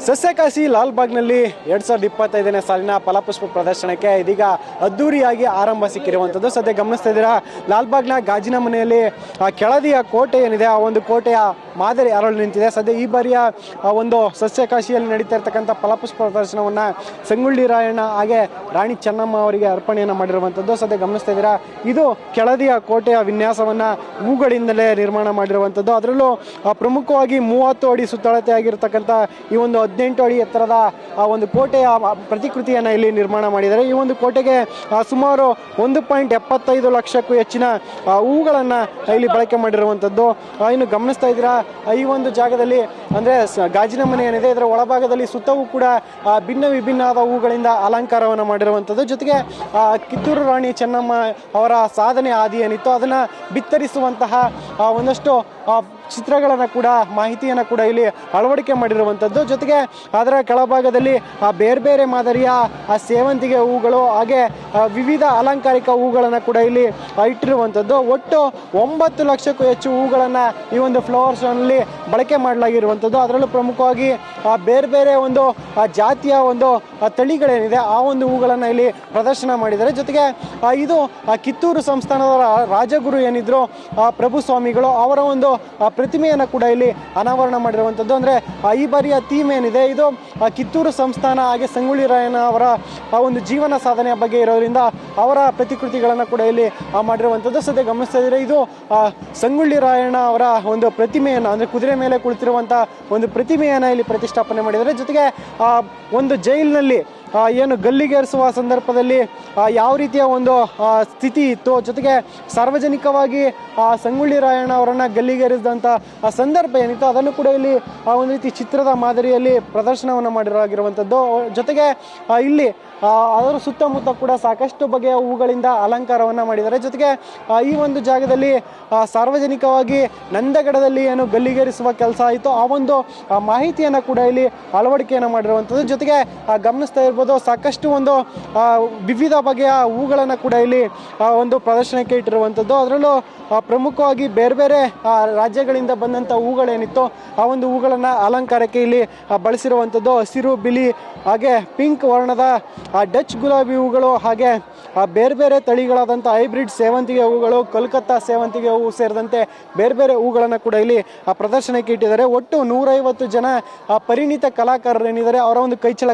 ಸಸ್ಯಕಾಶಿ ಲಾಲ್ಬಾಗ್ನಲ್ಲಿ 2025ನೇ ಸಾಲಿನ ಫಲಪುಷ್ಪ ಪ್ರದರ್ಶನಕ್ಕೆ ಇದೀಗ ಅದ್ದೂರಿಯಾಗಿ ಆರಂಭ ಸಿಕ್ಕಿರುವಂಥದ್ದು. ಸದ್ಯ ಗಮನಿಸ್ತಾ ಇದ್ದೀರಾ, ಲಾಲ್ಬಾಗ್ನ ಗಾಜಿನ ಮನೆಯಲ್ಲಿ ಕೆಳದಿಯ ಕೋಟೆ ಏನಿದೆ ಆ ಒಂದು ಕೋಟೆಯ ಮಾದರಿ ಅರಳು ನಿಂತಿದೆ. ಸದ್ಯ ಈ ಬಾರಿಯ ಒಂದು ಸಸ್ಯಕಾಶಿಯಲ್ಲಿ ನಡೀತಾ ಇರ್ತಕ್ಕಂಥ ಫಲಪುಷ್ಪ ಪ್ರದರ್ಶನವನ್ನು ಸಂಗೊಳ್ಳಿ ರಾಯಣ್ಣ ಹಾಗೆ ರಾಣಿ ಚೆನ್ನಮ್ಮ ಅವರಿಗೆ ಅರ್ಪಣೆಯನ್ನು ಮಾಡಿರುವಂಥದ್ದು. ಸದ್ಯ ಗಮನಿಸ್ತಾ ಇದ್ದೀರಾ, ಇದು ಕೆಳದಿಯ ಕೋಟೆಯ ವಿನ್ಯಾಸವನ್ನು ಹೂಗಳಿಂದಲೇ ನಿರ್ಮಾಣ ಮಾಡಿರುವಂಥದ್ದು. ಅದರಲ್ಲೂ ಪ್ರಮುಖವಾಗಿ 30 ಅಡಿ ಸುತ್ತಳತೆ ಆಗಿರ್ತಕ್ಕಂಥ ಈ ಒಂದು 18 ಅಡಿ ಎತ್ತರದ ಒಂದು ಕೋಟೆಯ ಪ್ರತಿಕೃತಿಯನ್ನು ಇಲ್ಲಿ ನಿರ್ಮಾಣ ಮಾಡಿದ್ದಾರೆ. ಈ ಒಂದು ಕೋಟೆಗೆ ಸುಮಾರು 1.75 ಲಕ್ಷಕ್ಕೂ ಹೆಚ್ಚಿನ ಹೂಗಳನ್ನು ಇಲ್ಲಿ ಬಳಕೆ ಮಾಡಿರುವಂಥದ್ದು. ಇನ್ನು ಗಮನಿಸ್ತಾ ಇದ್ದೀರಾ, ಈ ಒಂದು ಜಾಗದಲ್ಲಿ ಅಂದರೆ ಗಾಜಿನ ಮನೆ ಏನಿದೆ ಇದರ ಒಳಭಾಗದಲ್ಲಿ ಸುತ್ತವೂ ಕೂಡ ಭಿನ್ನ ವಿಭಿನ್ನವಾದ ಹೂಗಳಿಂದ ಅಲಂಕಾರವನ್ನು ಮಾಡಿರುವಂಥದ್ದು. ಜೊತೆಗೆ ಕಿತ್ತೂರು ರಾಣಿ ಚೆನ್ನಮ್ಮ ಅವರ ಸಾಧನೆ ಆದಿ ಏನಿತ್ತು ಅದನ್ನು ಬಿತ್ತರಿಸುವಂತಹ ಒಂದಷ್ಟು ಚಿತ್ರಗಳನ್ನು ಕೂಡ ಮಾಹಿತಿಯನ್ನು ಕೂಡ ಇಲ್ಲಿ ಅಳವಡಿಕೆ ಮಾಡಿರುವಂಥದ್ದು. ಜೊತೆಗೆ ಅದರ ಕೆಳಭಾಗದಲ್ಲಿ ಬೇರೆ ಬೇರೆ ಮಾದರಿಯ ಸೇವಂತಿಗೆ ಹೂಗಳು ಹಾಗೆ ವಿವಿಧ ಅಲಂಕಾರಿಕ ಹೂಗಳನ್ನು ಕೂಡ ಇಲ್ಲಿ ಇಟ್ಟಿರುವಂಥದ್ದು. ಒಟ್ಟು 9 ಲಕ್ಷಕ್ಕೂ ಹೆಚ್ಚು ಹೂಗಳನ್ನು ಈ ಒಂದು ಫ್ಲವರ್ ಶೋನಲ್ಲಿ ಬಳಕೆ ಮಾಡಲಾಗಿರುವಂಥದ್ದು. ಅದರಲ್ಲೂ ಪ್ರಮುಖವಾಗಿ ಬೇರೆ ಬೇರೆ ಒಂದು ಜಾತಿಯ ಒಂದು ತಳಿಗಳೇನಿದೆ ಆ ಒಂದು ಹೂಗಳನ್ನು ಇಲ್ಲಿ ಪ್ರದರ್ಶನ ಮಾಡಿದ್ದಾರೆ. ಜೊತೆಗೆ ಇದು ಕಿತ್ತೂರು ಸಂಸ್ಥಾನದ ರಾಜಗುರು ಏನಿದ್ರು ಪ್ರಭು ಸ್ವಾಮಿಗಳು ಅವರ ಒಂದು ಪ್ರತಿಮೆಯನ್ನು ಕೂಡ ಇಲ್ಲಿ ಅನಾವರಣ ಮಾಡಿರುವಂಥದ್ದು. ಅಂದರೆ ಈ ಬಾರಿಯ ಥೀಮ್ ಏನಿದೆ ಇದು ಕಿತ್ತೂರು ಸಂಸ್ಥಾನ ಹಾಗೆ ಸಂಗೊಳ್ಳಿ ರಾಯಣ್ಣ ಅವರ ಒಂದು ಜೀವನ ಸಾಧನೆಯ ಬಗ್ಗೆ ಇರೋದ್ರಿಂದ ಅವರ ಪ್ರತಿಕೃತಿಗಳನ್ನು ಕೂಡ ಇಲ್ಲಿ ಮಾಡಿರುವಂಥದ್ದು. ಸದ್ಯ ಗಮನಿಸ್ತಾ ಇದ್ದರೆ ಇದು ಸಂಗೊಳ್ಳಿ ರಾಯಣ್ಣ ಅವರ ಒಂದು ಪ್ರತಿಮೆಯನ್ನು ಅಂದರೆ ಕುದುರೆ ಮೇಲೆ ಕುಳಿತಿರುವಂಥ ಒಂದು ಪ್ರತಿಮೆಯನ್ನು ಇಲ್ಲಿ ಪ್ರತಿಷ್ಠಾಪನೆ ಮಾಡಿದ್ದಾರೆ. ಜೊತೆಗೆ ಒಂದು ಜೈಲಿನಲ್ಲಿ ಏನು ಗಲ್ಲಿಗೇರಿಸುವ ಸಂದರ್ಭದಲ್ಲಿ ಯಾವ ರೀತಿಯ ಒಂದು ಸ್ಥಿತಿ ಇತ್ತು, ಜೊತೆಗೆ ಸಾರ್ವಜನಿಕವಾಗಿ ಸಂಗೊಳ್ಳಿ ರಾಯಣ್ಣ ಅವರನ್ನು ಗಲ್ಲಿಗೇರಿಸಿದಂಥ ಸಂದರ್ಭ ಏನಿತ್ತು ಅದನ್ನು ಕೂಡ ಇಲ್ಲಿ ಒಂದು ರೀತಿ ಚಿತ್ರದ ಮಾದರಿಯಲ್ಲಿ ಪ್ರದರ್ಶನವನ್ನು ಮಾಡಿರುವಂಥದ್ದು. ಜೊತೆಗೆ ಇಲ್ಲಿ ಅದರ ಸುತ್ತಮುತ್ತ ಕೂಡ ಸಾಕಷ್ಟು ಬಗೆಯ ಹೂಗಳಿಂದ ಅಲಂಕಾರವನ್ನು ಮಾಡಿದ್ದಾರೆ. ಜೊತೆಗೆ ಈ ಒಂದು ಜಾಗದಲ್ಲಿ ಸಾರ್ವಜನಿಕವಾಗಿ ನಂದಗಡದಲ್ಲಿ ಏನು ಗಲ್ಲಿಗೇರಿಸುವ ಕೆಲಸ ಆಯಿತು ಆ ಒಂದು ಮಾಹಿತಿಯನ್ನು ಕೂಡ ಇಲ್ಲಿ ಅಳವಡಿಕೆಯನ್ನು ಮಾಡಿರುವಂಥದ್ದು. ಜೊತೆಗೆ ಗಮನಿಸ್ತಾ ಇರ್ಬೋದು, ಸಾಕಷ್ಟು ಒಂದು ವಿವಿಧ ಬಗೆಯ ಹೂಗಳನ್ನು ಕೂಡ ಇಲ್ಲಿ ಒಂದು ಪ್ರದರ್ಶನಕ್ಕೆ ಇಟ್ಟಿರುವಂಥದ್ದು. ಅದರಲ್ಲೂ ಪ್ರಮುಖವಾಗಿ ಬೇರೆ ಬೇರೆ ರಾಜ್ಯಗಳಿಂದ ಬಂದಂಥ ಹೂಗಳೇನಿತ್ತು ಆ ಒಂದು ಹೂಗಳನ್ನು ಅಲಂಕಾರಕ್ಕೆ ಇಲ್ಲಿ ಬಳಸಿರುವಂಥದ್ದು. ಹಸಿರು, ಬಿಳಿ ಹಾಗೆ ಪಿಂಕ್ ವರ್ಣದ ಡಚ್ ಗುಲಾಬಿ ಹೂಗಳು ಹಾಗೆ ಬೇರೆ ಬೇರೆ ತಳಿಗಳಾದಂಥ ಹೈಬ್ರಿಡ್ ಸೇವಂತಿಗೆ ಹೂಗಳು, ಕೋಲ್ಕತ್ತಾ ಸೇವಂತಿಗೆ ಹೂವು ಸೇರಿದಂತೆ ಬೇರೆ ಬೇರೆ ಹೂಗಳನ್ನು ಕೂಡ ಇಲ್ಲಿ ಪ್ರದರ್ಶನಕ್ಕೆ ಇಟ್ಟಿದ್ದಾರೆ. ಒಟ್ಟು 150 ಜನ ಪರಿಣಿತ ಕಲಾಕಾರರು ಏನಿದ್ದಾರೆ ಅವರ ಒಂದು ಕೈಚಳ